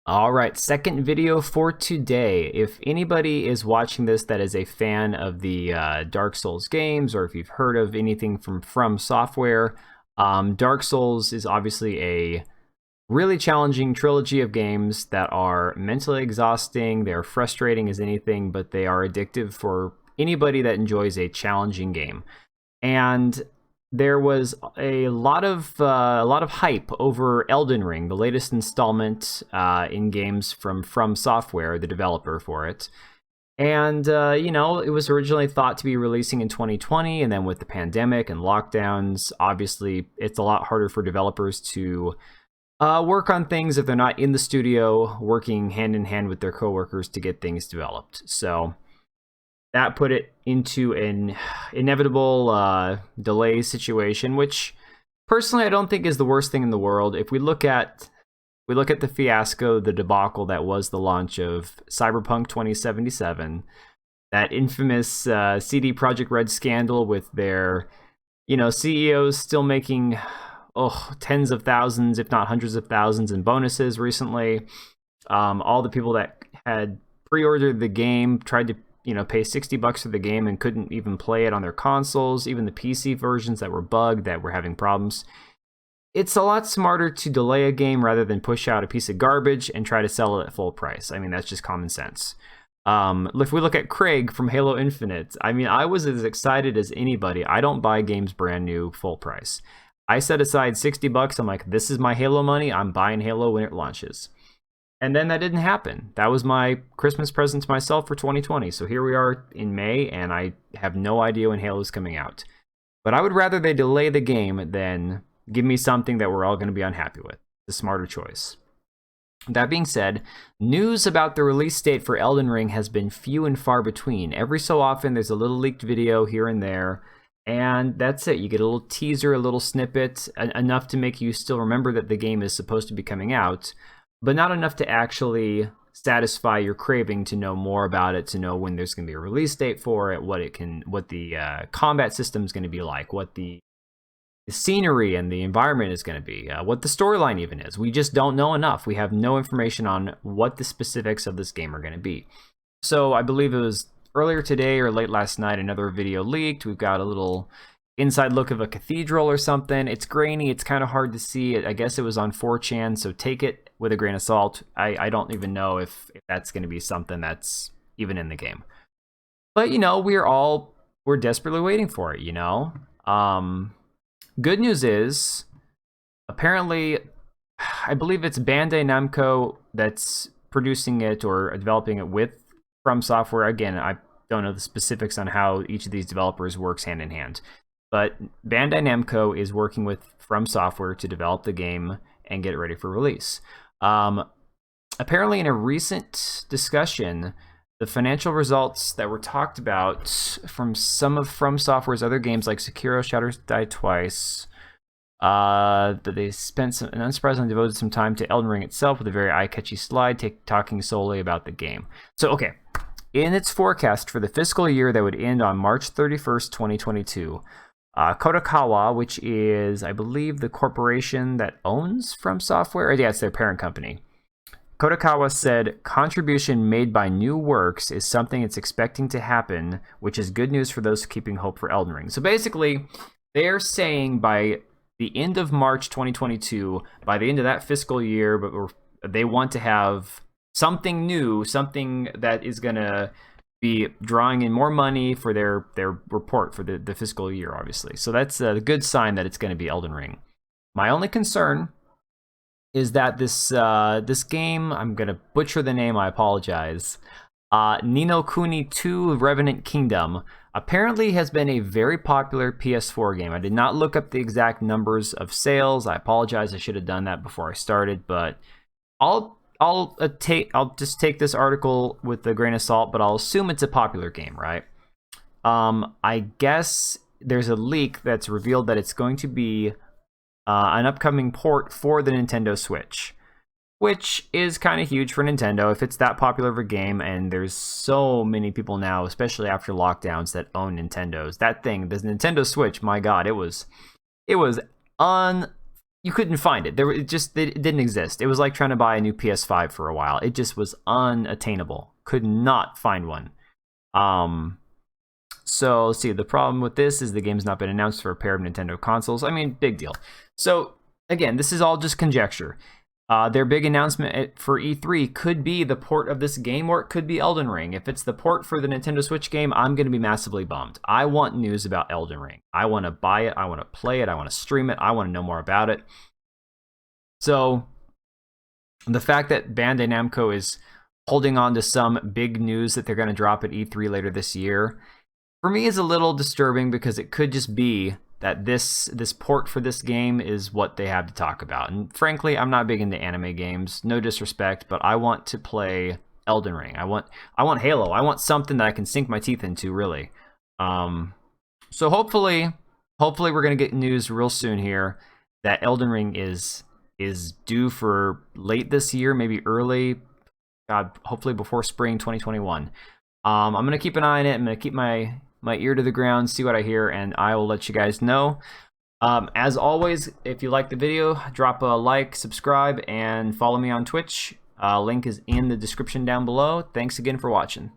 All right, second video for today. If anybody is watching this that is a fan of the Dark Souls games, or if you've heard of anything from Software, Dark Souls is obviously a really challenging trilogy of games that are mentally exhausting. They're frustrating as anything, but they are addictive for anybody that enjoys a challenging game. And there was a lot of hype over Elden Ring, the latest installment in games from Software, the developer for it. And it was originally thought to be releasing in 2020, and then with the pandemic and lockdowns, obviously it's a lot harder for developers to work on things if they're not in the studio working hand in hand with their coworkers to get things developed. So that put it into an inevitable delay situation, which personally I don't think is the worst thing in the world. If we look at the fiasco, the debacle that was the launch of Cyberpunk 2077, that infamous CD Projekt Red scandal with their CEOs still making tens of thousands, if not hundreds of thousands, in bonuses recently. All the people that had pre-ordered the game tried to pay $60 for the game and couldn't even play it on their consoles, even the PC versions that were bugged, that were having problems. It's a lot smarter to delay a game rather than push out a piece of garbage and try to sell it at full price. I mean, that's just common sense. If we look at Craig from Halo Infinite, I mean, I was as excited as anybody. I don't buy games brand new full price. I set aside $60. I'm like, this is my Halo money. I'm buying Halo when it launches. And then that didn't happen. That was my Christmas present to myself for 2020. So here we are in May, and I have no idea when Halo's coming out. But I would rather they delay the game than give me something that we're all going to be unhappy with. The smarter choice. That being said, news about the release date for Elden Ring has been few and far between. Every so often, there's a little leaked video here and there, and that's it. You get a little teaser, a little snippet, enough to make you still remember that the game is supposed to be coming out, but not enough to actually satisfy your craving to know more about it, to know when there's going to be a release date for it, what the combat system is going to be like, what the scenery and the environment is going to be, what the storyline even is. We just don't know enough. We have no information on what the specifics of this game are going to be. So I believe it was earlier today or late last night, another video leaked. We've got a little inside look of a cathedral or something. It's grainy. It's kind of hard to see. I guess it was on 4chan, so take it with a grain of salt. I don't even know if that's going to be something that's even in the game. But, we're desperately waiting for it, Good news is, apparently, I believe it's Bandai Namco that's producing it or developing it with From Software. Again, I don't know the specifics on how each of these developers works hand in hand. But Bandai Namco is working with From Software to develop the game and get it ready for release. Apparently, in a recent discussion, the financial results that were talked about from some of From Software's other games, like Sekiro, Shadows Die Twice, that they spent and unsurprisingly devoted some time to Elden Ring itself with a very eye-catchy slide talking solely about the game. So, okay, in its forecast for the fiscal year that would end on March 31st, 2022, Kodakawa, which is, I believe, the corporation that owns From Software, yeah, it's their parent company. Kodakawa said, contribution made by new works is something it's expecting to happen, which is good news for those keeping hope for Elden Ring. So basically, they're saying by the end of March 2022, by the end of that fiscal year, but they want to have something new, something that is going to be drawing in more money for their report for the fiscal year, obviously. So that's a good sign that it's going to be Elden Ring. My only concern is that this game, I'm going to butcher the name, I apologize, Ni no Kuni 2 Revenant Kingdom, apparently has been a very popular PS4 game. I did not look up the exact numbers of sales. I apologize, I should have done that before I started, but I'll just take this article with a grain of salt, but I'll assume it's a popular game, right? I guess there's a leak that's revealed that it's going to be an upcoming port for the Nintendo Switch, which is kind of huge for Nintendo if it's that popular of a game, and there's so many people now, especially after lockdowns, that own Nintendos. That thing, the Nintendo Switch, my God, it was you couldn't find it. It didn't exist. It was like trying to buy a new PS5 for a while. It just was unattainable. Could not find one. So let's see. The problem with this is the game's not been announced for a pair of Nintendo consoles. I mean, big deal. So again, this is all just conjecture. Their big announcement for E3 could be the port of this game, or it could be Elden Ring. If it's the port for the Nintendo Switch game, I'm going to be massively bummed. I want news about Elden Ring. I want to buy it. I want to play it. I want to stream it. I want to know more about it. So the fact that Bandai Namco is holding on to some big news that they're going to drop at E3 later this year, for me is a little disturbing, because it could just be that this port for this game is what they have to talk about. And frankly, I'm not big into anime games, no disrespect, but I want to play Elden Ring. I want Halo. I want something that I can sink my teeth into, really. So hopefully we're gonna get news real soon here that Elden Ring is due for late this year, maybe early. God, hopefully before spring 2021. I'm gonna keep an eye on it. I'm gonna keep my ear to the ground, see what I hear, and I will let you guys know. As always, if you like the video, drop a like, subscribe, and follow me on Twitch. Link is in the description down below. Thanks again for watching.